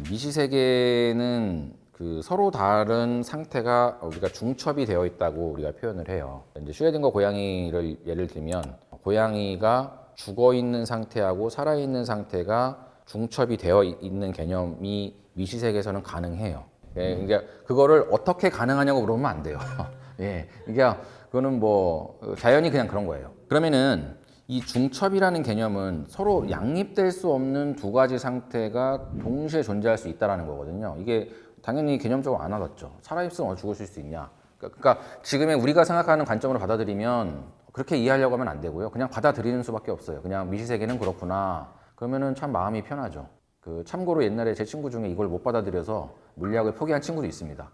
미시세계는 그 서로 다른 상태가 우리가 중첩이 되어 있다고 우리가 표현을 해요. 이제 슈레딩거 고양이를 예를 들면 고양이가 죽어 있는 상태하고 살아 있는 상태가 중첩이 되어 있는 개념이 미시세계에서는 가능해요. 예, 그러니까 그거를 어떻게 가능하냐고 물어보면 안 돼요. 예, 그러니까 그거는 뭐 자연이 그냥 그런 거예요. 그러면은 이 중첩이라는 개념은 서로 양립될 수 없는 두 가지 상태가 동시에 존재할 수 있다는 거거든요. 이게 당연히 개념적으로 안 와닿죠. 살아있으면 죽으실 수 있냐. 그러니까 지금의 우리가 생각하는 관점으로 받아들이면 그렇게 이해하려고 하면 안 되고요. 그냥 받아들이는 수밖에 없어요. 그냥 미시세계는 그렇구나. 그러면은 참 마음이 편하죠. 그 참고로 옛날에 제 친구 중에 이걸 못 받아들여서 물리학을 포기한 친구도 있습니다.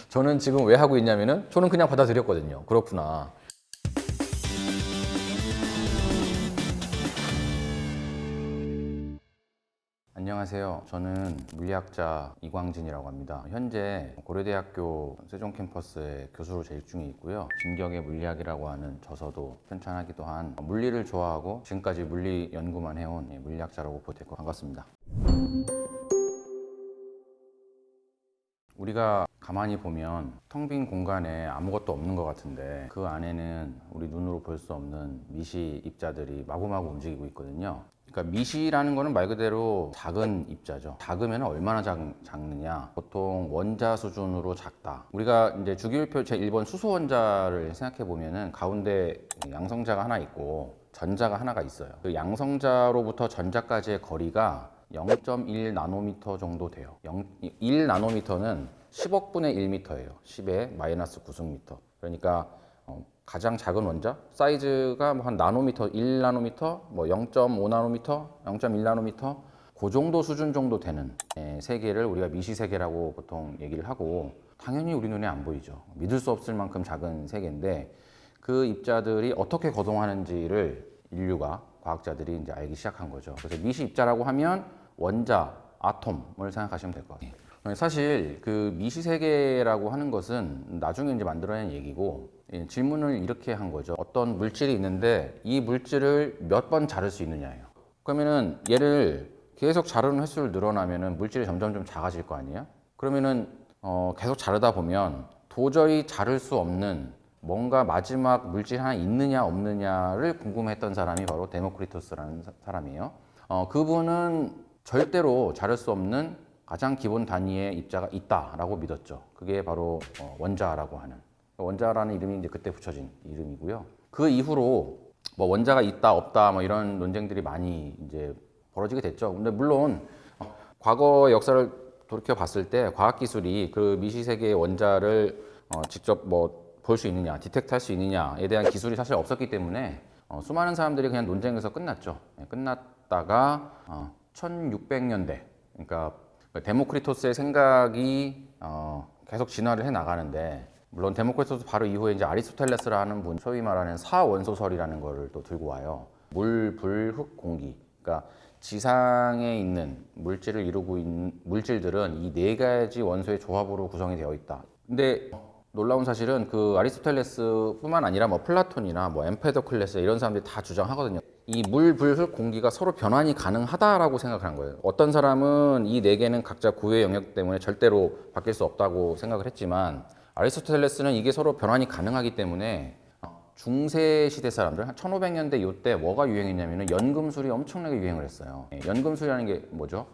저는 지금 왜 하고 있냐면은 저는 그냥 받아들였거든요. 그렇구나. 안녕하세요. 저는 물리학자 이광진이라고 합니다. 현재 고려대학교 세종 캠퍼스에 교수로 재직 중에 있고요. 진격의 물리학이라고 하는 저서도 편찬하기도 한 물리를 좋아하고 지금까지 물리 연구만 해온 물리학자라고 보도 되고 반갑습니다. 우리가 가만히 보면 텅 빈 공간에 아무것도 없는 것 같은데 그 안에는 우리 눈으로 볼 수 없는 미시 입자들이 마구마구 움직이고 있거든요. 그러니까 미시라는 거는 말 그대로 작은 입자죠. 작으면 얼마나 작느냐. 보통 원자 수준으로 작다. 우리가 이제 주기율표 제1번 수소 원자를 생각해 보면은 가운데 양성자가 하나 있고 전자가 하나가 있어요. 그 양성자로부터 전자까지의 거리가 0.1 나노미터 정도 돼요. 1 나노미터는 10억 분의 1미터예요. 10의 마이너스 9승미터. 그러니까 가장 작은 원자 사이즈가 한 나노미터, 1 나노미터, 뭐 0.5 나노미터, 0.1 나노미터 그 정도 수준 정도 되는 세계를 우리가 미시세계라고 보통 얘기를 하고 당연히 우리 눈에 안 보이죠. 믿을 수 없을 만큼 작은 세계인데 그 입자들이 어떻게 거동하는지를 인류가 과학자들이 이제 알기 시작한 거죠. 그래서 미시 입자라고 하면 원자, 아톰을 생각하시면 될 것 같아요. 사실 그 미시세계라고 하는 것은 나중에 이제 만들어낸 얘기고 질문을 이렇게 한 거죠. 어떤 물질이 있는데 이 물질을 몇 번 자를 수 있느냐예요. 그러면은 얘를 계속 자르는 횟수를 늘어나면은 물질이 점점 좀 작아질 거 아니에요? 그러면은 계속 자르다 보면 도저히 자를 수 없는 뭔가 마지막 물질 하나 있느냐 없느냐를 궁금했던 사람이 바로 데모크리토스라는 사람이에요. 그분은 절대로 자를 수 없는 가장 기본 단위의 입자가 있다라고 믿었죠. 그게 바로 원자라고 하는 원자라는 이름이 이제 그때 붙여진 이름이고요. 그 이후로 뭐 원자가 있다 없다 뭐 이런 논쟁들이 많이 이제 벌어지게 됐죠. 근데 물론 과거 역사를 돌이켜 봤을 때 과학 기술이 그 미시세계의 원자를 직접 뭐 볼 수 있느냐, 디텍트 할 수 있느냐에 대한 기술이 사실 없었기 때문에 수많은 사람들이 그냥 논쟁에서 끝났죠. 끝났다가 1600년대, 그러니까 데모크리토스의 생각이 계속 진화를 해 나가는데 물론 데모크리토스 바로 이후에 이제 아리스토텔레스라는 분, 소위 말하는 사원소설이라는 거를 또 들고 와요. 물, 불, 흙, 공기. 그러니까 지상에 있는 물질을 이루고 있는 물질들은 이 네 가지 원소의 조합으로 구성이 되어 있다. 근데 놀라운 사실은 그 아리스토텔레스뿐만 아니라 뭐 플라톤이나 뭐 엠페도클레스 이런 사람들이 다 주장하거든요. 이 물, 불, 흙, 공기가 서로 변환이 가능하다라고 생각한 거예요. 어떤 사람은 이 네 개는 각자 고유의 영역 때문에 절대로 바뀔 수 없다고 생각을 했지만 아리스토텔레스는 이게 서로 변환이 가능하기 때문에 중세 시대 사람들 한 1500년대 이때 뭐가 유행했냐면 연금술이 엄청나게 유행을 했어요. 연금술이라는 게 뭐죠?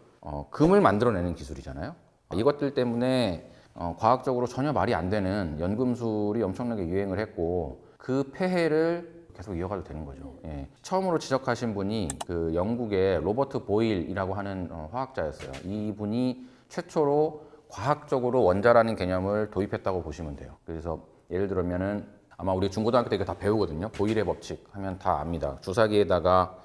금을 만들어내는 기술이잖아요. 이것들 때문에 과학적으로 전혀 말이 안 되는 연금술이 엄청나게 유행을 했고 그 폐해를 계속 이어가도 되는 거죠. 처음으로 지적하신 분이 그 영국의 로버트 보일이라고 하는 화학자였어요. 이분이 최초로 과학적으로 원자라는 개념을 도입했다고 보시면 돼요. 그래서 예를 들면은 아마 우리 중고등학교 때 이거 다 배우거든요. 보일의 법칙 하면 다 압니다. 주사기에다가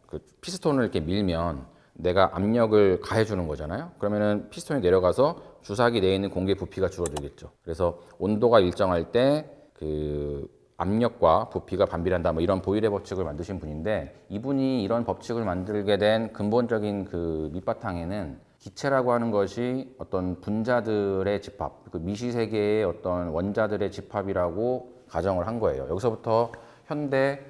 그 피스톤을 이렇게 밀면 내가 압력을 가해주는 거잖아요. 그러면은 피스톤이 내려가서 주사기 내에 있는 공기의 부피가 줄어들겠죠. 그래서 온도가 일정할 때 그 압력과 부피가 반비례한다. 뭐 이런 보일의 법칙을 만드신 분인데 이분이 이런 법칙을 만들게 된 근본적인 그 밑바탕에는 기체라고 하는 것이 어떤 분자들의 집합, 그 미시세계의 어떤 원자들의 집합이라고 가정을 한 거예요. 여기서부터 현대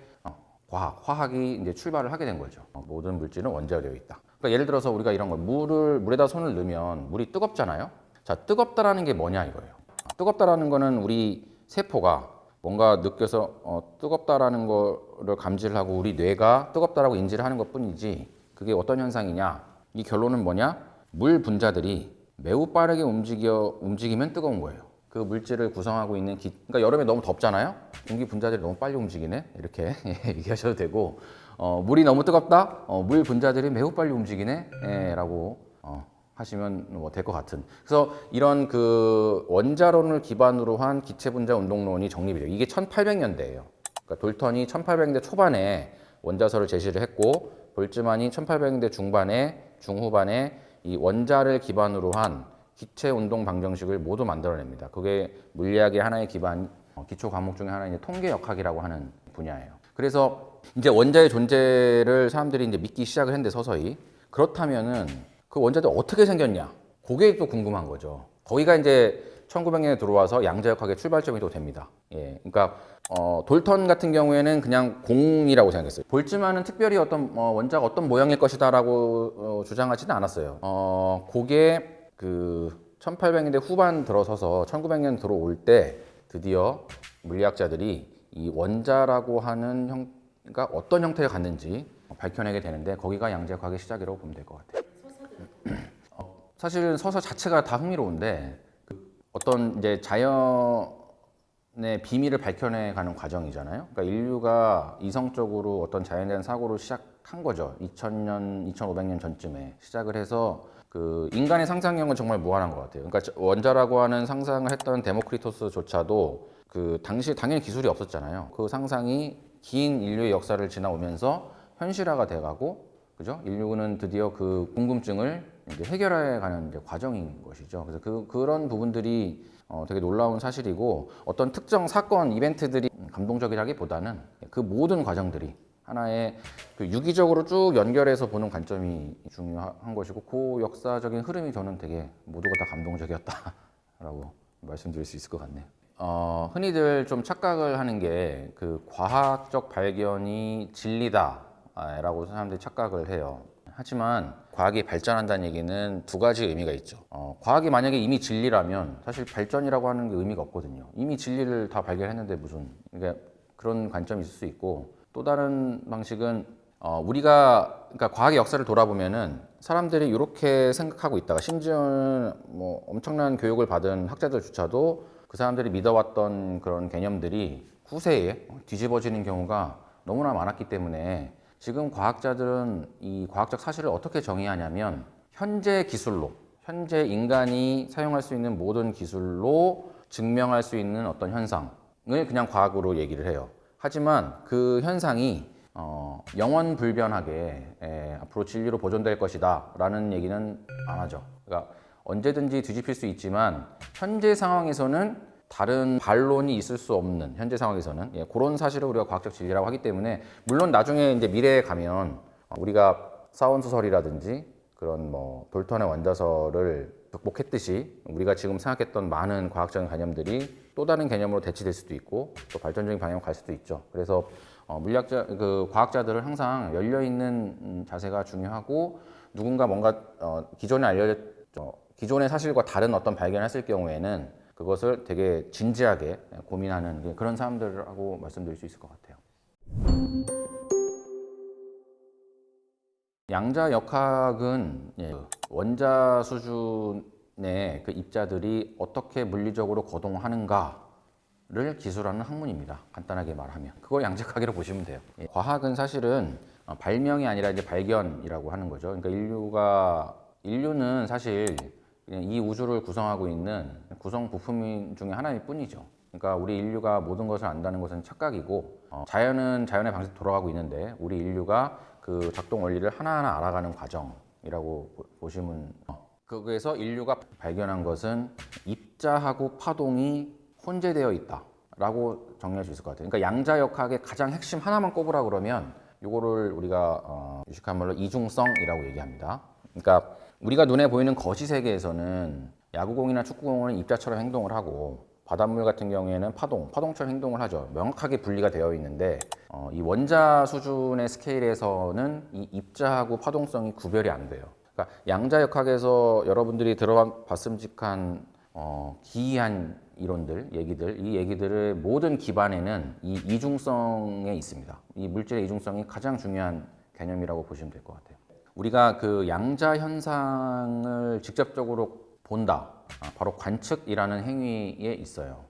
화학이 이제 출발을 하게 된 거죠. 모든 물질은 원자가 되어 있다. 그러니까 예를 들어서 우리가 이런 거 물에다 손을 넣으면 물이 뜨겁잖아요. 자, 뜨겁다라는 게 뭐냐 이거예요. 뜨겁다라는 거는 우리 세포가 뭔가 느껴서 뜨겁다라는 거를 감지를 하고 우리 뇌가 뜨겁다라고 인지를 하는 것뿐이지 그게 어떤 현상이냐? 이 결론은 뭐냐? 물 분자들이 매우 빠르게 움직이면 뜨거운 거예요. 그 물질을 구성하고 있는 그러니까 여름에 너무 덥잖아요. 공기 분자들이 너무 빨리 움직이네 이렇게 얘기하셔도 되고 물이 너무 뜨겁다. 물 분자들이 매우 빨리 움직이네 라고 하시면 뭐 될 것 같은. 그래서 이런 그 원자론을 기반으로 한 기체 분자 운동론이 정립이 돼요. 이게 1800년대예요. 그러니까 돌턴이 1800년대 초반에 원자설을 제시를 했고 볼츠만이 1800년대 중후반에 이 원자를 기반으로 한 기체 운동 방정식을 모두 만들어냅니다. 그게 물리학의 하나의 기반 기초 과목 중에 하나인 통계역학이라고 하는 분야예요. 그래서 이제 원자의 존재를 사람들이 이제 믿기 시작을 했는데 서서히 그렇다면은 그 원자들 어떻게 생겼냐? 그게 또 궁금한 거죠. 거기가 이제 1900년에 들어와서 양자역학의 출발점이 또 됩니다. 예, 그러니까 돌턴 같은 경우에는 그냥 공이라고 생각했어요. 볼츠만은 특별히 어떤 원자가 어떤 모양일 것이다라고 주장하지는 않았어요. 그게 그 1800년대 후반 들어서서 1900년 들어올 때 드디어 물리학자들이 이 원자라고 하는 그러니까 어떤 형태를 갖는지 밝혀내게 되는데 거기가 양자역학의 시작이라고 보면 될 것 같아요. 사실 서서 자체가 다 흥미로운데 어떤 이제 자연의 비밀을 밝혀내가는 과정이잖아요. 그러니까 인류가 이성적으로 어떤 자연에 대한 사고를 시작한 거죠. 2000년, 2500년 전쯤에 시작을 해서 그 인간의 상상력은 정말 무한한 것 같아요. 그러니까 원자라고 하는 상상을 했던 데모크리토스조차도 그 당시 당연히 기술이 없었잖아요. 그 상상이 긴 인류의 역사를 지나오면서 현실화가 돼가고, 그죠? 인류는 드디어 그 궁금증을 이제 해결해가는 이제 과정인 것이죠. 그래서 그런 부분들이 되게 놀라운 사실이고 어떤 특정 사건, 이벤트들이 감동적이라기보다는 그 모든 과정들이 하나의 그 유기적으로 쭉 연결해서 보는 관점이 중요한 것이고 그 역사적인 흐름이 저는 되게 모두가 다 감동적이었다라고 말씀드릴 수 있을 것 같네요. 흔히들 좀 착각을 하는 게 그 과학적 발견이 진리다라고 사람들이 착각을 해요. 하지만 과학이 발전한다는 얘기는 두 가지 의미가 있죠. 과학이 만약에 이미 진리라면 사실 발전이라고 하는 게 의미가 없거든요. 이미 진리를 다 발견했는데 무슨 그러니까 그런 관점이 있을 수 있고 또 다른 방식은 그러니까 과학의 역사를 돌아보면은 사람들이 이렇게 생각하고 있다가 심지어는 뭐 엄청난 교육을 받은 학자들조차도 그 사람들이 믿어왔던 그런 개념들이 후세에 뒤집어지는 경우가 너무나 많았기 때문에 지금 과학자들은 이 과학적 사실을 어떻게 정의하냐면 현재 기술로, 현재 인간이 사용할 수 있는 모든 기술로 증명할 수 있는 어떤 현상을 그냥 과학으로 얘기를 해요. 하지만 그 현상이 영원불변하게 앞으로 진리로 보존될 것이다 라는 얘기는 안 하죠. 그러니까 언제든지 뒤집힐 수 있지만 현재 상황에서는 다른 반론이 있을 수 없는 현재 상황에서는 그런 사실을 우리가 과학적 진리라고 하기 때문에 물론 나중에 이제 미래에 가면 우리가 사원소설이라든지 그런 뭐 돌턴의 원자설을 극복했듯이 우리가 지금 생각했던 많은 과학적인 개념들이 또 다른 개념으로 대치될 수도 있고 또 발전적인 방향으로 갈 수도 있죠. 그래서 과학자들은 항상 열려 있는 자세가 중요하고 누군가 뭔가 기존의 사실과 다른 어떤 발견을 했을 경우에는 그것을 되게 진지하게 고민하는 그런 사람들하고 말씀드릴 수 있을 것 같아요. 양자역학은 원자 수준의 그 입자들이 어떻게 물리적으로 거동하는가를 기술하는 학문입니다. 간단하게 말하면 그걸 양자역학이라고 보시면 돼요. 과학은 사실은 발명이 아니라 이제 발견이라고 하는 거죠. 그러니까 인류는 사실 그냥 이 우주를 구성하고 있는 구성 부품 중에 하나일 뿐이죠. 그러니까 우리 인류가 모든 것을 안다는 것은 착각이고 자연은 자연의 방식대로 돌아가고 있는데 우리 인류가 그 작동 원리를 하나하나 알아가는 과정이라고 보시면 거기에서 인류가 발견한 것은 입자하고 파동이 혼재되어 있다라고 정리할 수 있을 것 같아요. 그러니까 양자역학의 가장 핵심 하나만 꼽으라 그러면 이거를 우리가 유식한 말로 이중성이라고 얘기합니다. 그러니까 우리가 눈에 보이는 거시 세계에서는 야구공이나 축구공은 입자처럼 행동을 하고 바닷물 같은 경우에는 파동처럼 행동을 하죠. 명확하게 분리가 되어 있는데 이 원자 수준의 스케일에서는 이 입자하고 파동성이 구별이 안 돼요. 그러니까 양자역학에서 여러분들이 들어봤음직한 기이한 이론들, 이 얘기들의 모든 기반에는 이 이중성에 있습니다. 이 물질의 이중성이 가장 중요한 개념이라고 보시면 될 것 같아요. 우리가 그 양자 현상을 직접적으로 본다. 바로 관측이라는 행위에 있어요.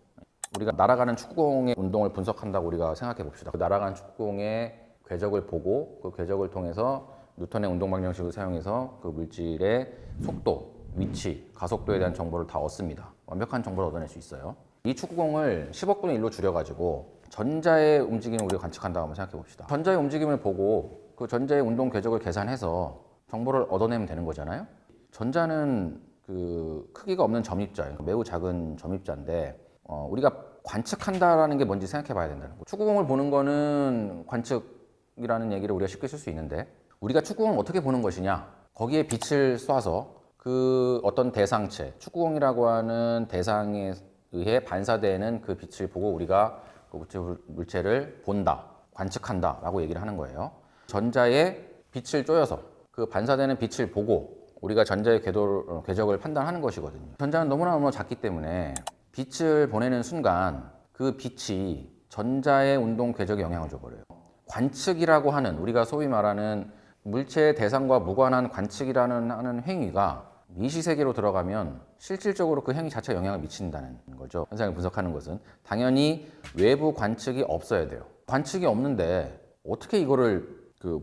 우리가 날아가는 축구공의 운동을 분석한다고 우리가 생각해 봅시다. 그 날아가는 축구공의 궤적을 보고 그 궤적을 통해서 뉴턴의 운동 방정식을 사용해서 그 물질의 속도, 위치, 가속도에 대한 정보를 다 얻습니다. 완벽한 정보를 얻어낼 수 있어요. 이 축구공을 10억분의 1로 줄여가지고 전자의 움직임을 우리가 관측한다고 한번 생각해 봅시다. 전자의 움직임을 보고 그 전자의 운동 궤적을 계산해서 정보를 얻어내면 되는 거잖아요. 전자는 그 크기가 없는 점입자, 매우 작은 점입자인데 우리가 관측한다라는 게 뭔지 생각해 봐야 된다는 거예요. 축구공을 보는 거는 관측이라는 얘기를 우리가 쉽게 쓸 수 있는데 우리가 축구공을 어떻게 보는 것이냐? 거기에 빛을 쏴서 그 어떤 대상체, 축구공이라고 하는 대상에 의해 반사되는 그 빛을 보고 우리가 그 물체를 본다, 관측한다 라고 얘기를 하는 거예요. 전자의 빛을 쪼여서 그 반사되는 빛을 보고 우리가 전자의 궤적을 판단하는 것이거든요. 전자는 너무나 작기 때문에 빛을 보내는 순간 그 빛이 전자의 운동 궤적에 영향을 줘버려요. 관측이라고 하는 우리가 소위 말하는 물체의 대상과 무관한 관측이라는 하는 행위가 미시세계로 들어가면 실질적으로 그 행위 자체에 영향을 미친다는 거죠. 현상을 분석하는 것은 당연히 외부 관측이 없어야 돼요. 관측이 없는데 어떻게 이거를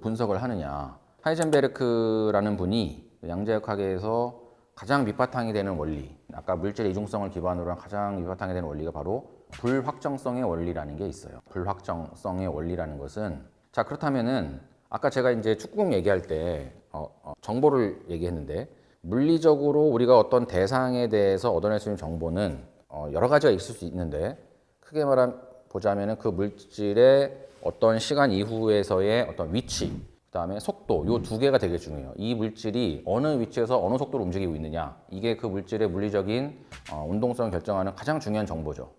분석을 하느냐. 하이젠베르크라는 분이 양자역학에서 가장 밑바탕이 되는 원리, 아까 물질의 이중성을 기반으로 한 가장 밑바탕이 되는 원리가 바로 불확정성의 원리라는 게 있어요. 불확정성의 원리라는 것은 자 그렇다면은 아까 제가 이제 축구공 얘기할 때 정보를 얘기했는데 물리적으로 우리가 어떤 대상에 대해서 얻어낼 수 있는 정보는 여러 가지가 있을 수 있는데 크게 말하자면은 그 물질의 어떤 시간 이후에서의 어떤 위치, 그다음에 속도, 요 두 개가 되게 중요해요. 이 물질이 어느 위치에서 어느 속도로 움직이고 있느냐, 이게 그 물질의 물리적인 운동성을 결정하는 가장 중요한 정보죠.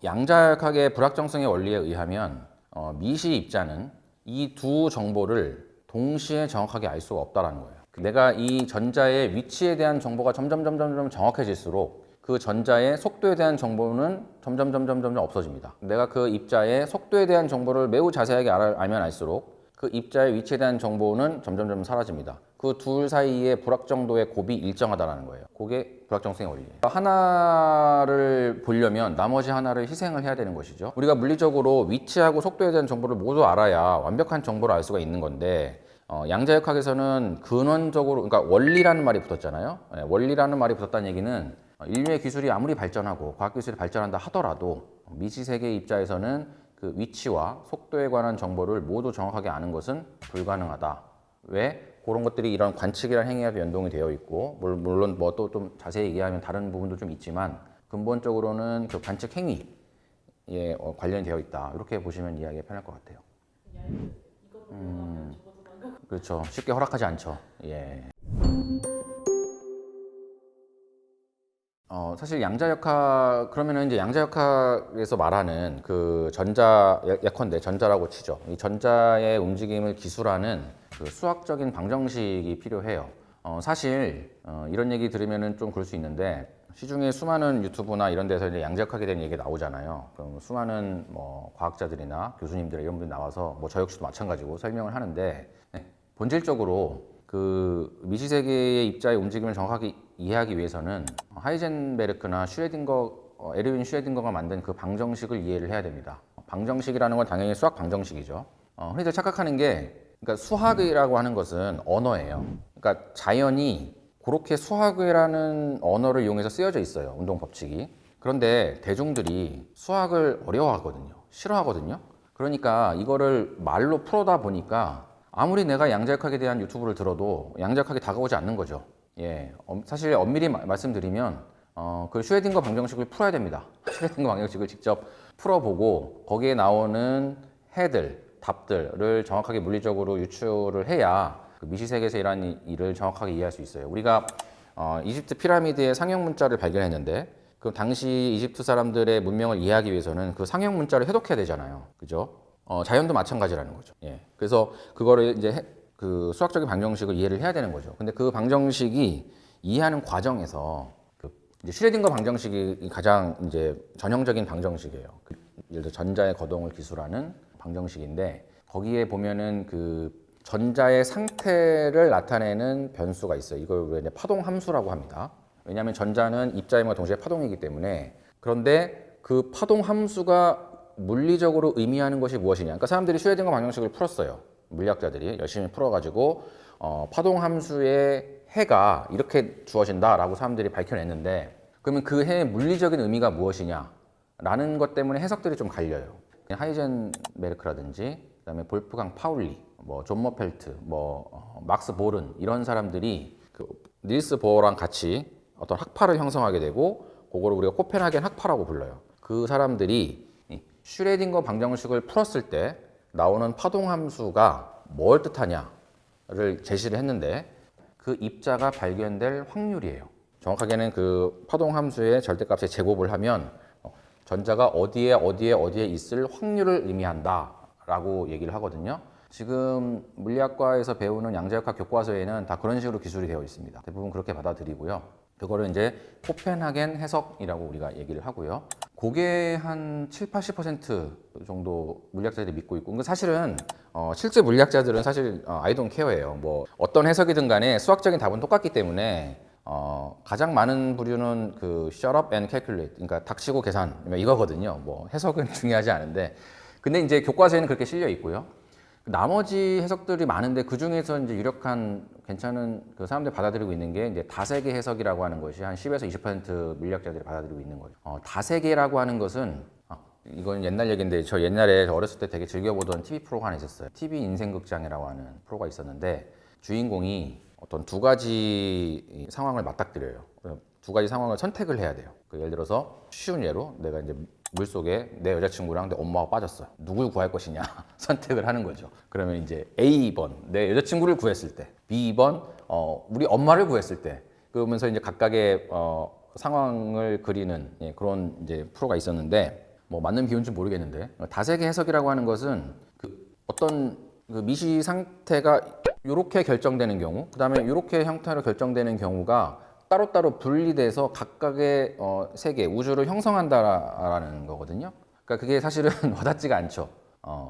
양자역학의 불확정성의 원리에 의하면 미시 입자는 이 두 정보를 동시에 정확하게 알 수가 없다라는 거예요. 내가 이 전자의 위치에 대한 정보가 점점 정확해질수록 그 전자의 속도에 대한 정보는 점점 없어집니다. 내가 그 입자의 속도에 대한 정보를 매우 자세하게 알면 알수록 그 입자의 위치에 대한 정보는 점점 사라집니다. 그 둘 사이의 불확정도의 곱이 일정하다는 거예요. 그게 불확정성의 원리예요. 하나를 보려면 나머지 하나를 희생을 해야 되는 것이죠. 우리가 물리적으로 위치하고 속도에 대한 정보를 모두 알아야 완벽한 정보를 알 수가 있는 건데 양자역학에서는 근원적으로, 그러니까 원리라는 말이 붙었잖아요. 원리라는 말이 붙었다는 얘기는 인류의 기술이 아무리 발전하고 과학기술이 발전한다 하더라도 미시세계의 입자에서는 그 위치와 속도에 관한 정보를 모두 정확하게 아는 것은 불가능하다. 왜? 그런 것들이 이런 관측이라는 행위와 연동이 되어 있고 물론 뭐 또 좀 자세히 얘기하면 다른 부분도 좀 있지만 근본적으로는 그 관측 행위에 관련이 되어 있다. 이렇게 보시면 이해하기 편할 것 같아요. 그렇죠. 쉽게 허락하지 않죠. 예. 사실 양자역학 그러면은 이제 양자역학에서 말하는 그 전자 예컨대 전자라고 치죠. 이 전자의 움직임을 기술하는 그 수학적인 방정식이 필요해요. 사실 이런 얘기 들으면은 좀 그럴 수 있는데 시중에 수많은 유튜브나 이런 데서 이제 양자역학에 대한 얘기가 나오잖아요. 그럼 수많은 뭐 과학자들이나 교수님들 이런 분들이 나와서 뭐 저 역시도 마찬가지고 설명을 하는데 본질적으로 그 미시세계의 입자의 움직임을 정확하게 이해하기 위해서는 하이젠베르크나 에르윈 슈레딩거가 만든 그 방정식을 이해를 해야 됩니다. 방정식이라는 건 당연히 수학 방정식이죠. 흔히들 착각하는 게 그러니까 수학이라고 하는 것은 언어예요. 그러니까 자연이 그렇게 수학이라는 언어를 이용해서 쓰여져 있어요. 운동 법칙이. 그런데 대중들이 수학을 어려워하거든요. 싫어하거든요. 그러니까 이거를 말로 풀어다 보니까 아무리 내가 양자역학에 대한 유튜브를 들어도 양자역학이 다가오지 않는 거죠. 예, 사실 엄밀히 말씀드리면 그 슈레딩거 방정식을 풀어야 됩니다. 슈레딩거 방정식을 직접 풀어보고 거기에 나오는 해들, 답들을 정확하게 물리적으로 유추를 해야 그 미시세계에서 일하는 일을 정확하게 이해할 수 있어요. 우리가 이집트 피라미드의 상형 문자를 발견했는데 그럼 당시 이집트 사람들의 문명을 이해하기 위해서는 그 상형 문자를 해독해야 되잖아요. 그죠? 자연도 마찬가지라는 거죠. 예. 그래서 그거를 이제 그 수학적인 방정식을 이해를 해야 되는 거죠. 근데 그 방정식이 이해하는 과정에서 그 이제 슈레딩거 방정식이 가장 이제 전형적인 방정식이에요. 예를 들어 전자의 거동을 기술하는 방정식인데 거기에 보면은 그 전자의 상태를 나타내는 변수가 있어요. 이걸 우리가 이제 파동 함수라고 합니다. 왜냐하면 전자는 입자임과 동시에 파동이기 때문에. 그런데 그 파동 함수가 물리적으로 의미하는 것이 무엇이냐. 그러니까 사람들이 슈레딩거 방정식을 풀었어요. 물리학자들이 열심히 풀어가지고 파동 함수의 해가 이렇게 주어진다라고 사람들이 밝혀냈는데 그러면 그 해의 물리적인 의미가 무엇이냐라는 것 때문에 해석들이 좀 갈려요. 하이젠베르크라든지 그다음에 볼프강 파울리, 뭐 존 머펠트, 막스 보른 이런 사람들이 그 닐스 보어랑 같이 어떤 학파를 형성하게 되고 그거를 우리가 코펜하겐 학파라고 불러요. 그 사람들이 슈레딩거 방정식을 풀었을 때 나오는 파동 함수가 뭘 뜻하냐를 제시를 했는데 그 입자가 발견될 확률이에요. 정확하게는 그 파동 함수의 절대값에 제곱을 하면 전자가 어디에 있을 확률을 의미한다라고 얘기를 하거든요. 지금 물리학과에서 배우는 양자역학 교과서에는 다 그런 식으로 기술이 되어 있습니다. 대부분 그렇게 받아들이고요. 그거를 이제 코펜하겐 해석이라고 우리가 얘기를 하고요. 그게 한 7, 80% 정도 물리학자들이 믿고 있고, 그러니까 사실은 실제 물리학자들은 사실 I don't care예요. 뭐 어떤 해석이든 간에 수학적인 답은 똑같기 때문에 가장 많은 부류는 그 shut up and calculate, 그러니까 닥치고 계산 이거거든요. 뭐 해석은 중요하지 않은데, 근데 이제 교과서에는 그렇게 실려 있고요. 나머지 해석들이 많은데 그 중에서 이제 유력한 괜찮은 그 사람들이 받아들이고 있는 게 이제 다세계 해석이라고 하는 것이 한 10에서 20% 물리학자들이 받아들이고 있는 거죠. 다세계라고 하는 것은 이건 옛날 얘기인데 저 옛날에 어렸을 때 되게 즐겨보던 TV 프로가 하나 있었어요. TV 인생극장이라고 하는 프로가 있었는데 주인공이 어떤 두 가지 상황을 맞닥뜨려요. 두 가지 상황을 선택을 해야 돼요. 예를 들어서 쉬운 예로 내가 이제 물속에 내 여자친구랑 내 엄마가 빠졌어요. 누굴 구할 것이냐 선택을 하는 거죠. 그러면 이제 A번 내 여자친구를 구했을 때, B번 우리 엄마를 구했을 때, 그러면서 이제 각각의 상황을 그리는 그런 이제 프로가 있었는데 뭐 맞는 비유인지 모르겠는데 다세계 해석이라고 하는 것은 그 어떤 그 미시 상태가 이렇게 결정되는 경우, 그 다음에 이렇게 형태로 결정되는 경우가 따로따로 분리돼서 각각의 세계, 우주를 형성한다라는 거거든요. 그러니까 그게 사실은 와닿지가 않죠.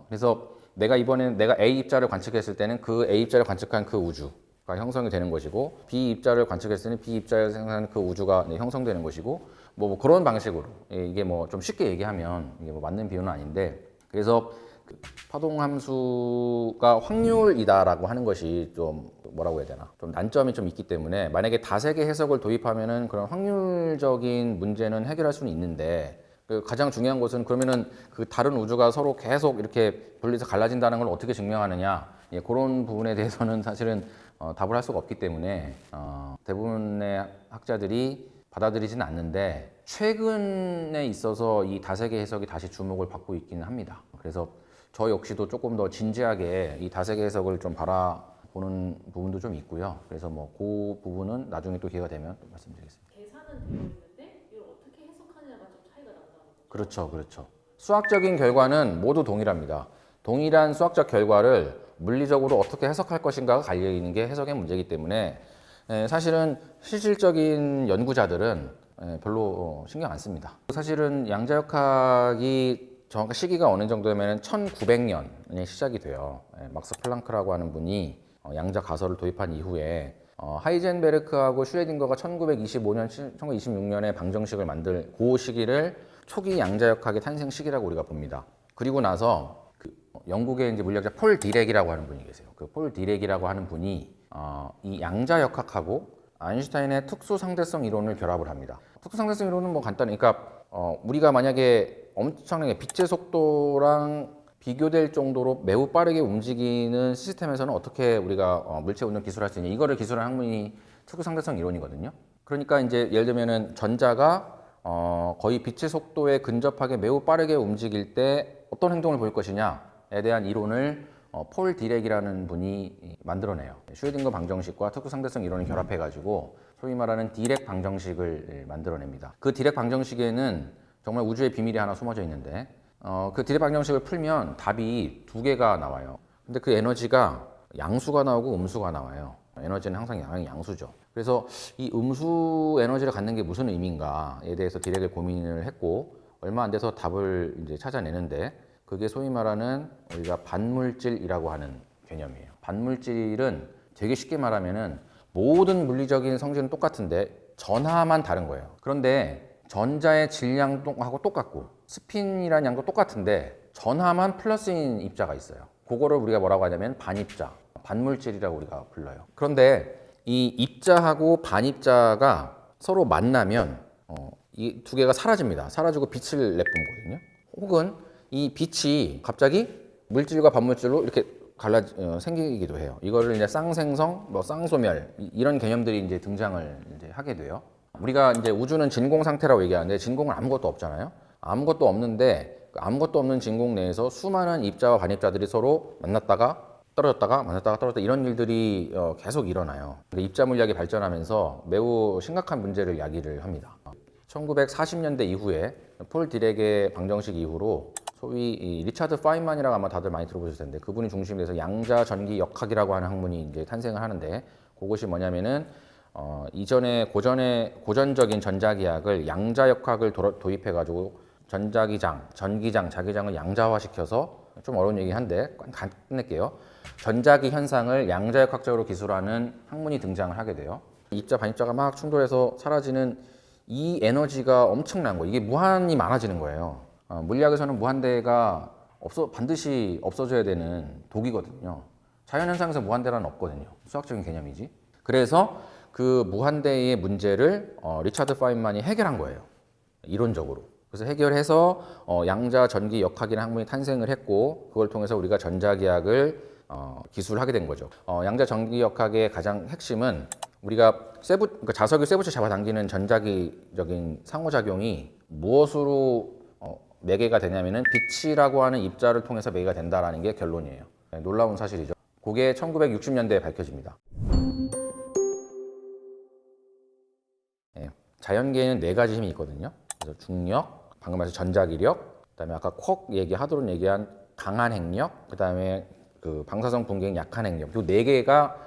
그래서 내가 이번에 내가 A 입자를 관측했을 때는 그 A 입자를 관측한 그 우주가 형성이 되는 것이고, B 입자를 관측했을 때는 B 입자를 생성한 그 우주가 형성되는 것이고, 뭐 그런 방식으로 이게 뭐 좀 쉽게 얘기하면 이게 뭐 맞는 비유는 아닌데, 그래서 파동 함수가 확률이다라고 하는 것이 좀 뭐라고 해야 되나, 좀 난점이 좀 있기 때문에 만약에 다세계 해석을 도입하면은 그런 확률적인 문제는 해결할 수는 있는데, 그 가장 중요한 것은 그러면은 그 다른 우주가 서로 계속 이렇게 분리해서 갈라진다는 걸 어떻게 증명하느냐, 그런 부분에 대해서는 사실은 답을 할 수가 없기 때문에 대부분의 학자들이 받아들이지는 않는데, 최근에 있어서 이 다세계 해석이 다시 주목을 받고 있기는 합니다. 그래서 저 역시도 조금 더 진지하게 이 다세계 해석을 좀 바라보는 부분도 좀 있고요. 그래서 뭐 그 부분은 나중에 또 기회가 되면 또 말씀드리겠습니다. 계산은 되어 있는데 이걸 어떻게 해석하느냐가 좀 차이가 난다는 거죠. 그렇죠, 그렇죠. 수학적인 결과는 모두 동일합니다. 동일한 수학적 결과를 물리적으로 어떻게 해석할 것인가가 갈려 있는 게 해석의 문제이기 때문에 사실은 실질적인 연구자들은 별로 신경 안 씁니다. 사실은 양자역학이 정확한 시기가 어느 정도면 1900년에 시작이 돼요. 막스 플랑크라고 하는 분이 양자 가설을 도입한 이후에 하이젠베르크하고 슈레딩거가 1925년, 1926년에 방정식을 만들 그 시기를 초기 양자역학의 탄생 시기라고 우리가 봅니다. 그리고 나서 그 영국의 이제 물리학자 폴 디렉이라고 하는 분이 계세요. 그 폴 디렉이라고 하는 분이 이 양자역학하고 아인슈타인의 특수상대성 이론을 결합을 합니다. 특수상대성 이론은 뭐 간단히, 그러니까 우리가 만약에 엄청나게 빛의 속도랑 비교될 정도로 매우 빠르게 움직이는 시스템에서는 어떻게 우리가 물체 운동 기술할 수 있냐, 이거를 기술한 학문이 특수상대성 이론이거든요. 그러니까 이제 예를 들면은 전자가 거의 빛의 속도에 근접하게 매우 빠르게 움직일 때 어떤 행동을 보일 것이냐에 대한 이론을 폴 디렉이라는 분이 만들어내요. 슈레딩거 방정식과 특수상대성 이론을 결합해가지고 소위 말하는 디렉 방정식을 만들어냅니다. 그 디렉 방정식에는 정말 우주의 비밀이 하나 숨어져 있는데 그 디렉 방정식을 풀면 답이 두 개가 나와요. 근데 그 에너지가 양수가 나오고 음수가 나와요. 에너지는 항상 양수죠. 그래서 이 음수 에너지를 갖는 게 무슨 의미인가에 대해서 디렉을 고민을 했고 얼마 안 돼서 답을 이제 찾아내는데 그게 소위 말하는 우리가 반물질이라고 하는 개념이에요. 반물질은 되게 쉽게 말하면은 모든 물리적인 성질은 똑같은데 전하만 다른 거예요. 그런데 전자의 질량하고 똑같고 스핀이라는 양도 똑같은데 전하만 플러스인 입자가 있어요. 그거를 우리가 뭐라고 하냐면 반입자, 반물질이라고 우리가 불러요. 그런데 이 입자하고 반입자가 서로 만나면 이 두 개가 사라집니다. 사라지고 빛을 내뿜거든요. 혹은 이 빛이 갑자기 물질과 반물질로 이렇게 생기기도 해요. 이거를 이제 쌍생성, 뭐 쌍소멸 이런 개념들이 이제 등장을 이제 하게 돼요. 우리가 이제 우주는 진공 상태라고 얘기하는데 진공은 아무것도 없잖아요. 아무것도 없는데 아무것도 없는 진공 내에서 수많은 입자와 반입자들이 서로 만났다가 떨어졌다가 만났다가 떨어졌다 이런 일들이 계속 일어나요. 입자 물리학이 발전하면서 매우 심각한 문제를 야기를 합니다. 1940년대 이후에 폴 디렉의 방정식 이후로 소위 이 리차드 파인만이라고 아마 다들 많이 들어보셨을 텐데 그분이 중심이 돼서 양자 전기 역학이라고 하는 학문이 이제 탄생을 하는데 그것이 뭐냐면은 이전에 고전적인 전자기학을 양자 역학을 도입해 가지고 전자기장, 전기장, 자기장을 양자화시켜서 좀 어려운 얘기 한데 끝낼게요. 전자기 현상을 양자역학적으로 기술하는 학문이 등장을 하게 돼요. 입자 반입자가 막 충돌해서 사라지는 이 에너지가 엄청난 거예요. 이게 무한히 많아지는 거예요. 물리학에서는 무한대가 반드시 없어져야 되는 독이거든요. 자연현상에서 무한대란 없거든요. 수학적인 개념이지. 그래서 그 무한대의 문제를 리차드 파인만이 해결한 거예요. 이론적으로. 그래서 해결해서 양자 전기 역학이라는 학문이 탄생을 했고 그걸 통해서 우리가 전자기학을 기술하게 된 거죠. 양자 전기 역학의 가장 핵심은 우리가 그러니까 자석을 쇠붙이 잡아당기는 전자기적인 상호작용이 무엇으로 매개가 되냐면은 빛이라고 하는 입자를 통해서 매개가 된다라는 게 결론이에요. 네, 놀라운 사실이죠. 그게 1960년대에 밝혀집니다. 네, 자연계에는 네 가지 힘이 있거든요. 그래서 중력, 방금 말씀 전자기력, 그다음에 아까 콕 얘기하도록 얘기한 강한 핵력, 그다음에 그 방사성 분계의 약한 핵력. 이 네 개가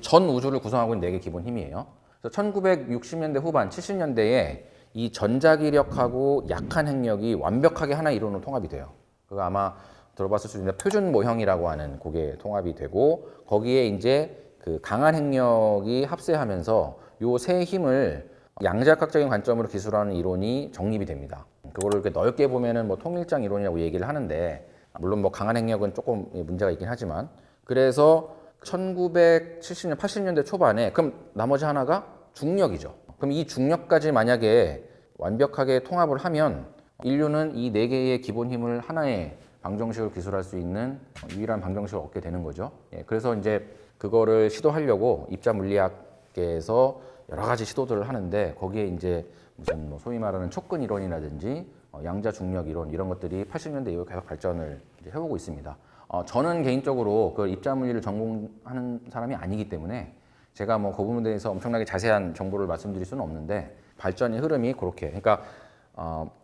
전 우주를 구성하고 있는 네 개 기본 힘이에요. 그래서 1960년대 후반, 70년대에 이 전자기력하고 약한 핵력이 완벽하게 하나의 이론으로 통합이 돼요. 그거 아마 들어봤을 수 있는 표준 모형이라고 하는 그게 통합이 되고 거기에 이제 그 강한 핵력이 합세하면서 요 세 힘을 양자역학적인 관점으로 기술하는 이론이 정립이 됩니다. 그거를 이렇게 넓게 보면은 뭐 통일장 이론이라고 얘기를 하는데 물론 뭐 강한 핵력은 조금 문제가 있긴 하지만 그래서 1970년, 80년대 초반에 그럼 나머지 하나가 중력이죠. 그럼 이 중력까지 만약에 완벽하게 통합을 하면 인류는 이 네 개의 기본 힘을 하나의 방정식으로 기술할 수 있는 유일한 방정식을 얻게 되는 거죠. 그래서 이제 그거를 시도하려고 입자 물리학계에서 여러 가지 시도들을 하는데 거기에 이제 무슨 뭐 소위 말하는 촉근 이론이라든지 양자 중력 이론 이런 것들이 80년대 이후에 계속 발전을 이제 해오고 있습니다. 저는 개인적으로 그 입자 물리를 전공하는 사람이 아니기 때문에 제가 뭐 그 부분에 대해서 엄청나게 자세한 정보를 말씀드릴 수는 없는데 발전의 흐름이 그렇게 그러니까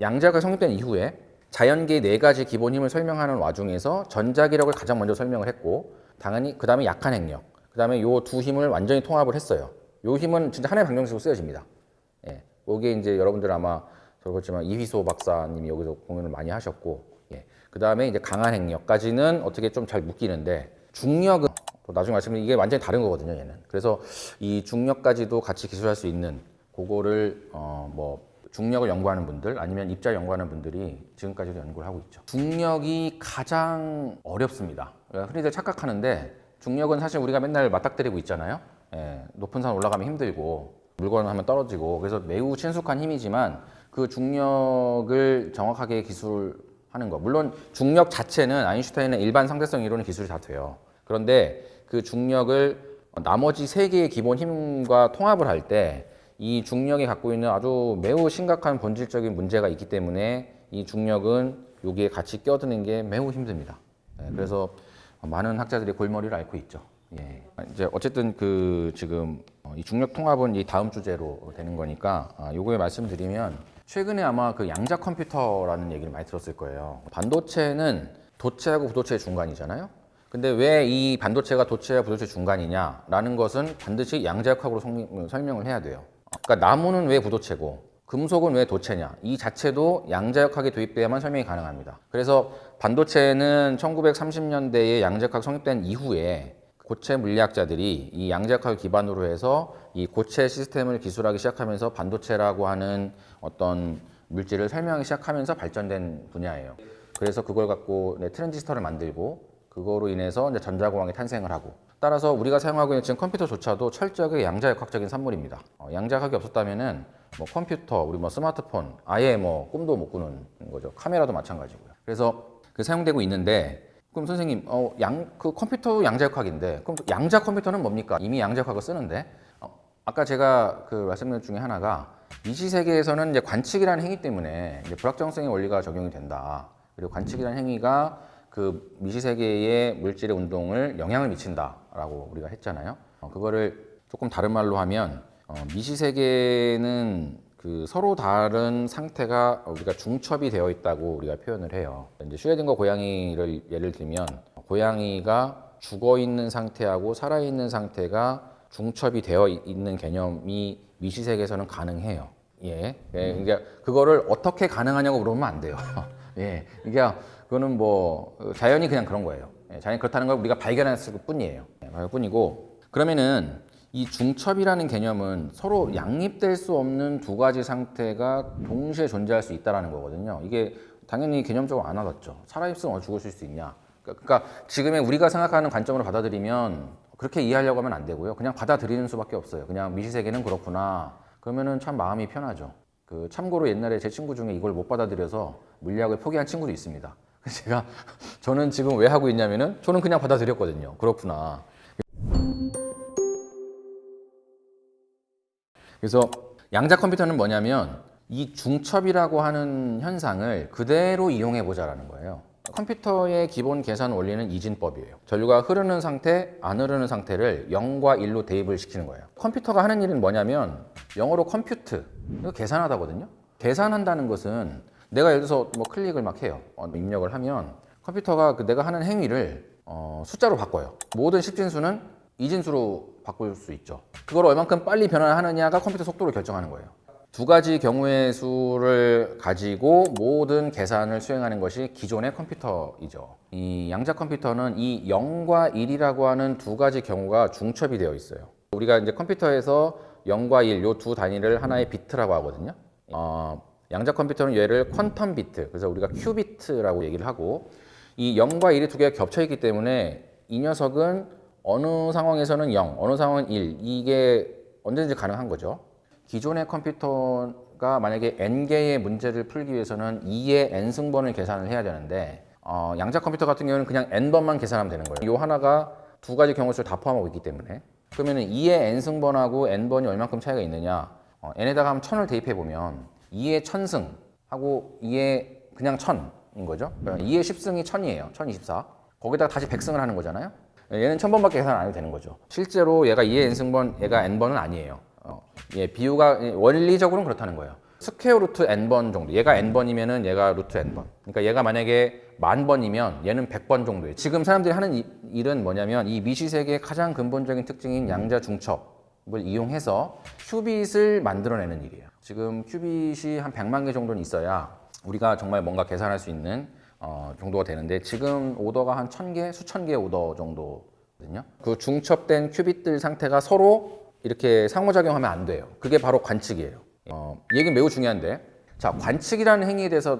양자가 성립된 이후에 자연계의 네 가지 기본 힘을 설명하는 와중에서 전자기력을 가장 먼저 설명을 했고 당연히 그 다음에 약한 핵력 그 다음에 요 두 힘을 완전히 통합을 했어요. 요 힘은 진짜 하나의 방정식으로 쓰여집니다. 예, 여기에 이제 여러분들 아마 그렇지만 이휘소 박사님이 여기서 공연을 많이 하셨고 그 다음에 이제 강한 핵력까지는 어떻게 좀 잘 묶이는데 중력은 또 나중에 말씀드리면 이게 완전히 다른 거거든요, 얘는. 그래서 이 중력까지도 같이 기술할 수 있는 그거를 뭐 중력을 연구하는 분들 아니면 입자 연구하는 분들이 지금까지도 연구를 하고 있죠. 중력이 가장 어렵습니다. 흔히들 착각하는데 중력은 사실 우리가 맨날 맞닥뜨리고 있잖아요. 높은 산 올라가면 힘들고 물건 하면 떨어지고 그래서 매우 친숙한 힘이지만 그 중력을 정확하게 기술하는 거 물론 중력 자체는 아인슈타인의 일반 상대성 이론의 기술이 다 돼요. 그런데 그 중력을 나머지 세 개의 기본 힘과 통합을 할 때 이 중력이 갖고 있는 아주 매우 심각한 본질적인 문제가 있기 때문에 이 중력은 여기에 같이 껴드는 게 매우 힘듭니다. 그래서 많은 학자들이 골머리를 앓고 있죠. 예. 이제 어쨌든 그 지금 이 중력 통합은 이 다음 주제로 되는 거니까 요거에 말씀드리면 최근에 아마 그 양자 컴퓨터라는 얘기를 많이 들었을 거예요. 반도체는 도체하고 부도체의 중간이잖아요. 근데 왜 이 반도체가 도체와 부도체 중간이냐라는 것은 반드시 양자역학으로 설명을 해야 돼요. 그러니까 나무는 왜 부도체고 금속은 왜 도체냐 이 자체도 양자역학이 도입돼야만 설명이 가능합니다. 그래서 반도체는 1930년대에 양자역학 성립된 이후에 고체 물리학자들이 이 양자역학을 기반으로 해서 이 고체 시스템을 기술하기 시작하면서 반도체라고 하는 어떤 물질을 설명하기 시작하면서 발전된 분야예요. 그래서 그걸 갖고 트랜지스터를 만들고 그거로 인해서 이제 전자공학이 탄생을 하고 따라서 우리가 사용하고 있는 지금 컴퓨터조차도 철저하게 양자역학적인 산물입니다. 양자역학이 없었다면은 뭐 컴퓨터, 우리 뭐 스마트폰 아예 뭐 꿈도 못 꾸는 거죠. 카메라도 마찬가지고요. 그래서 그 사용되고 있는데 그럼 선생님 그 컴퓨터 양자역학인데 그럼 양자 컴퓨터는 뭡니까? 이미 양자역학을 쓰는데 아까 제가 그 말씀드린 중에 하나가 미시 세계에서는 이제 관측이라는 행위 때문에 이제 불확정성의 원리가 적용이 된다. 그리고 관측이라는 행위가 그 미시 세계의 물질의 운동을 영향을 미친다라고 우리가 했잖아요. 그거를 조금 다른 말로 하면 미시 세계는 그 서로 다른 상태가 우리가 중첩이 되어 있다고 우리가 표현을 해요. 이제 슈레딩거 고양이를 예를 들면 고양이가 죽어 있는 상태하고 살아 있는 상태가 중첩이 되어 있는 개념이 미시 세계에서는 가능해요. 예, 그러니까 그거를 어떻게 가능하냐고 물어보면 안 돼요. 예, 그러니까 그거는 뭐 자연이 그냥 그런 거예요. 자연이 그렇다는 걸 우리가 발견했을 뿐이에요. 뿐이고 그러면은 이 중첩이라는 개념은 서로 양립될 수 없는 두 가지 상태가 동시에 존재할 수 있다는 거거든요. 이게 당연히 개념적으로 안 와닿죠. 살아있으면 죽을 수 있냐. 그러니까 지금의 우리가 생각하는 관점으로 받아들이면 그렇게 이해하려고 하면 안 되고요. 그냥 받아들이는 수밖에 없어요. 그냥 미시세계는 그렇구나. 그러면은 참 마음이 편하죠. 그 참고로 옛날에 제 친구 중에 이걸 못 받아들여서 물리학을 포기한 친구도 있습니다. 저는 지금 왜 하고 있냐면은 저는 그냥 받아들였거든요. 그렇구나. 그래서 양자 컴퓨터는 뭐냐면 이 중첩이라고 하는 현상을 그대로 이용해 보자라는 거예요. 컴퓨터의 기본 계산 원리는 이진법이에요. 전류가 흐르는 상태, 안 흐르는 상태를 0과 1로 대입을 시키는 거예요. 컴퓨터가 하는 일은 뭐냐면 영어로 컴퓨트, 이거 계산하다거든요. 계산한다는 것은 내가 예를 들어서 뭐 클릭을 막 해요. 입력을 하면 컴퓨터가 내가 하는 행위를 숫자로 바꿔요. 모든 십진수는 이진수로 바꿀 수 있죠. 그걸 얼만큼 빨리 변환하느냐가 컴퓨터 속도를 결정하는 거예요. 두 가지 경우의 수를 가지고 모든 계산을 수행하는 것이 기존의 컴퓨터이죠. 이 양자 컴퓨터는 이 0과 1이라고 하는 두 가지 경우가 중첩이 되어 있어요. 우리가 이제 컴퓨터에서 0과 1, 요 두 단위를 하나의 비트라고 하거든요. 양자 컴퓨터는 얘를 퀀텀 비트, 그래서 우리가 큐비트라고 얘기를 하고 이 0과 1이 두 개가 겹쳐 있기 때문에 이 녀석은 어느 상황에서는 0, 어느 상황은 1, 이게 언제든지 가능한 거죠. 기존의 컴퓨터가 만약에 n개의 문제를 풀기 위해서는 2의 n승번을 계산을 해야 되는데 양자 컴퓨터 같은 경우는 그냥 n번만 계산하면 되는 거예요. 이 하나가 두 가지 경우수를 다 포함하고 있기 때문에 그러면 2의 n승번하고 n번이 얼만큼 차이가 있느냐 n에다가 한번 1000을 대입해 보면 2의 1000승하고 2의 그냥 1000인 거죠. 2의 10승이 1000이에요. 1024. 거기다가 다시 100승을 하는 거잖아요. 얘는 1000번밖에 계산 안 해도 되는 거죠. 실제로 얘가 2의 n승번, 얘가 n번은 아니에요. 예, 비유가 원리적으로는 그렇다는 거예요. 스퀘어 루트 n번 정도. 얘가 n번이면은 얘가 루트 n번. 그러니까 얘가 만약에 10,000번이면 얘는 100번 정도예요. 지금 사람들이 하는 일은 뭐냐면 이 미시세계의 가장 근본적인 특징인 양자 중첩을 이용해서 큐빗을 만들어내는 일이에요. 지금 큐빗이 한 100만 개 정도는 있어야 우리가 정말 뭔가 계산할 수 있는 정도가 되는데 지금 오더가 한 1000개, 수천 개의 오더 정도거든요. 그 중첩된 큐빗들 상태가 서로 이렇게 상호작용하면 안 돼요. 그게 바로 관측이에요. 이 얘기는 매우 중요한데 자, 관측이라는 행위에 대해서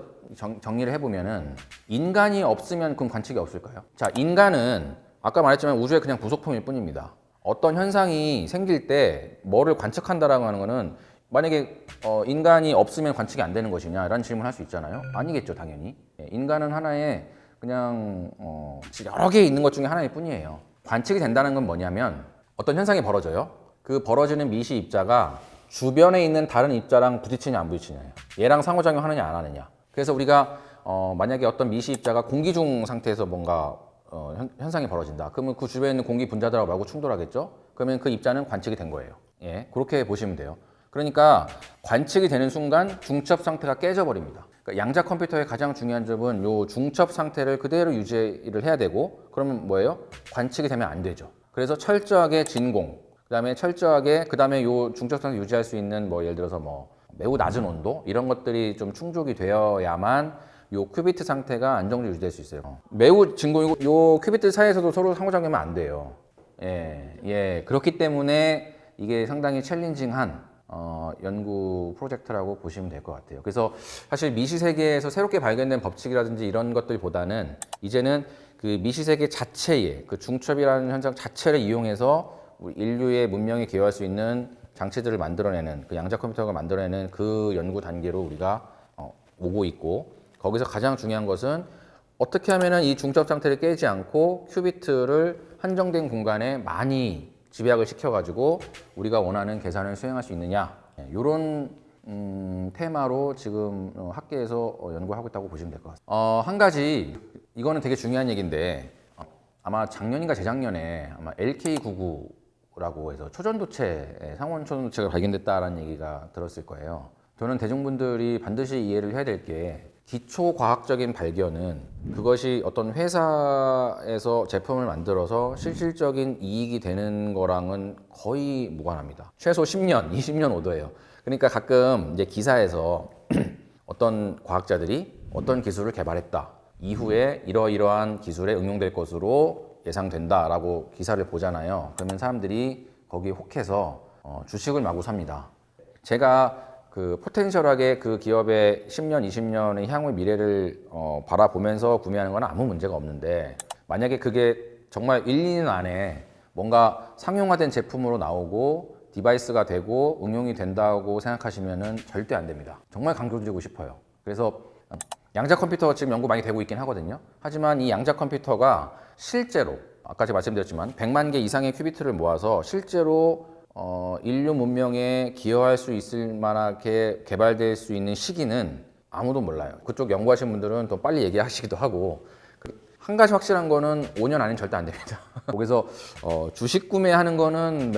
정리를 해보면은 인간이 없으면 그럼 관측이 없을까요? 자, 인간은 아까 말했지만 우주의 그냥 부속품일 뿐입니다. 어떤 현상이 생길 때 뭐를 관측한다라고 하는 거는 만약에 인간이 없으면 관측이 안 되는 것이냐 라는 질문을 할 수 있잖아요. 아니겠죠, 당연히. 인간은 하나의 그냥 여러 개 있는 것 중에 하나일 뿐이에요. 관측이 된다는 건 뭐냐면 어떤 현상이 벌어져요. 그 벌어지는 미시 입자가 주변에 있는 다른 입자랑 부딪히냐 안 부딪히냐예요. 얘랑 상호작용 하느냐 안 하느냐. 그래서 우리가 만약에 어떤 미시 입자가 공기 중 상태에서 뭔가 현상이 벌어진다. 그러면 그 주변에 있는 공기 분자들하고 마구 충돌하겠죠? 그러면 그 입자는 관측이 된 거예요. 예, 그렇게 보시면 돼요. 그러니까 관측이 되는 순간 중첩 상태가 깨져버립니다. 그러니까 양자 컴퓨터의 가장 중요한 점은 요 중첩 상태를 그대로 유지를 해야 되고, 그러면 뭐예요? 관측이 되면 안 되죠. 그래서 철저하게 진공, 그다음에 철저하게 그다음에 요 중첩 상태 유지할 수 있는 뭐 예를 들어서 뭐 매우 낮은 온도 이런 것들이 좀 충족이 되어야만 요 큐비트 상태가 안정적으로 유지될 수 있어요. 매우 진공이고 요 큐비트 사이에서도 서로 상호작용하면 안 돼요. 예. 그렇기 때문에 이게 상당히 챌린징한 연구 프로젝트라고 보시면 될 것 같아요. 그래서 사실 미시 세계에서 새롭게 발견된 법칙이라든지 이런 것들보다는 이제는 그 미시 세계 자체의 그 중첩이라는 현상 자체를 이용해서 우리 인류의 문명에 기여할 수 있는 장치들을 만들어내는 그 양자 컴퓨터가 만들어내는 그 연구 단계로 우리가 오고 있고, 거기서 가장 중요한 것은 어떻게 하면은 이 중첩 상태를 깨지 않고 큐비트를 한정된 공간에 많이 집약을 시켜가지고 우리가 원하는 계산을 수행할 수 있느냐, 이런 테마로 지금 학계에서 연구하고 있다고 보시면 될 것 같습니다. 한 가지 이거는 되게 중요한 얘기인데 아마 작년인가 재작년에 아마 LK99라고 해서 초전도체, 상온 초전도체가 발견됐다라는 얘기가 들었을 거예요. 저는 대중분들이 반드시 이해를 해야 될 게, 기초 과학적인 발견은 그것이 어떤 회사에서 제품을 만들어서 실질적인 이익이 되는 거랑은 거의 무관합니다. 최소 10년, 20년 오더예요. 그러니까 가끔 이제 기사에서 어떤 과학자들이 어떤 기술을 개발했다, 이후에 이러이러한 기술에 응용될 것으로 예상된다라고 기사를 보잖아요. 그러면 사람들이 거기에 혹해서 주식을 마구 삽니다. 제가 그 포텐셜하게 그 기업의 10년, 20년의 향후 미래를 바라보면서 구매하는 건 아무 문제가 없는데, 만약에 그게 정말 1, 2년 안에 뭔가 상용화된 제품으로 나오고 디바이스가 되고 응용이 된다고 생각하시면은 절대 안 됩니다. 정말 강조드리고 싶어요. 그래서 양자 컴퓨터 지금 연구 많이 되고 있긴 하거든요. 하지만 이 양자 컴퓨터가 실제로 아까 제가 말씀드렸지만 100만 개 이상의 큐비트를 모아서 실제로 인류 문명에 기여할 수 있을 만하게 개발될 수 있는 시기는 아무도 몰라요. 그쪽 연구하신 분들은 더 빨리 얘기하시기도 하고, 한 가지 확실한 거는 5년 안엔 절대 안 됩니다. 그래서 주식 구매하는 거는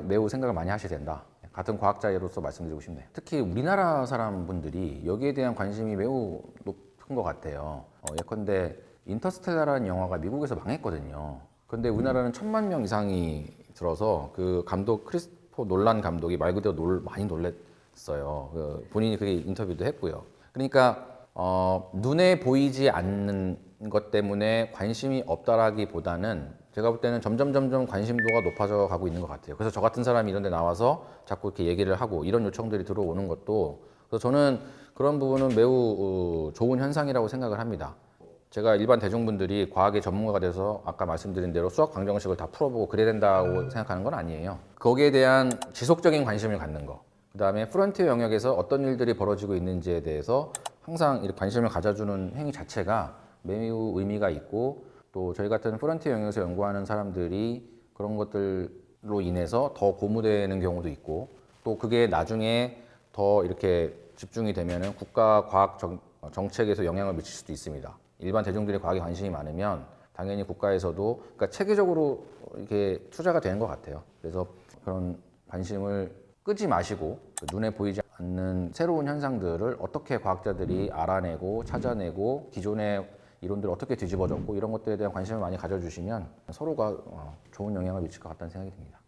매우 생각을 많이 하셔야 된다. 같은 과학자로서 말씀드리고 싶네요. 특히 우리나라 사람분들이 여기에 대한 관심이 매우 높은 것 같아요. 예컨대 인터스텔라라는 영화가 미국에서 망했거든요. 근데 우리나라는 1000만 명 이상이 들어서 그 감독 크리스토퍼 놀란 감독이 말 그대로 많이 놀랐어요. 본인이 그게 인터뷰도 했고요. 그러니까 눈에 보이지 않는 것 때문에 관심이 없다라기보다는 제가 볼 때는 점점 관심도가 높아져 가고 있는 것 같아요. 그래서 저 같은 사람이 이런 데 나와서 자꾸 이렇게 얘기를 하고 이런 요청들이 들어오는 것도, 그래서 저는 그런 부분은 매우 좋은 현상이라고 생각을 합니다. 제가 일반 대중분들이 과학의 전문가가 돼서 아까 말씀드린 대로 수학 방정식을 다 풀어보고 그래야 된다고 생각하는 건 아니에요. 거기에 대한 지속적인 관심을 갖는 거, 그 다음에 프론티어 영역에서 어떤 일들이 벌어지고 있는지에 대해서 항상 이렇게 관심을 가져주는 행위 자체가 매우 의미가 있고, 또 저희 같은 프론티어 영역에서 연구하는 사람들이 그런 것들로 인해서 더 고무되는 경우도 있고, 또 그게 나중에 더 이렇게 집중이 되면은 국가 과학 정책에서 영향을 미칠 수도 있습니다. 일반 대중들이 과학에 관심이 많으면 당연히 국가에서도, 그러니까 체계적으로 이렇게 투자가 되는 것 같아요. 그래서 그런 관심을 끄지 마시고 눈에 보이지 않는 새로운 현상들을 어떻게 과학자들이 알아내고 찾아내고 기존의 이론들을 어떻게 뒤집어졌고 이런 것들에 대한 관심을 많이 가져주시면 서로가 좋은 영향을 미칠 것 같다는 생각이 듭니다.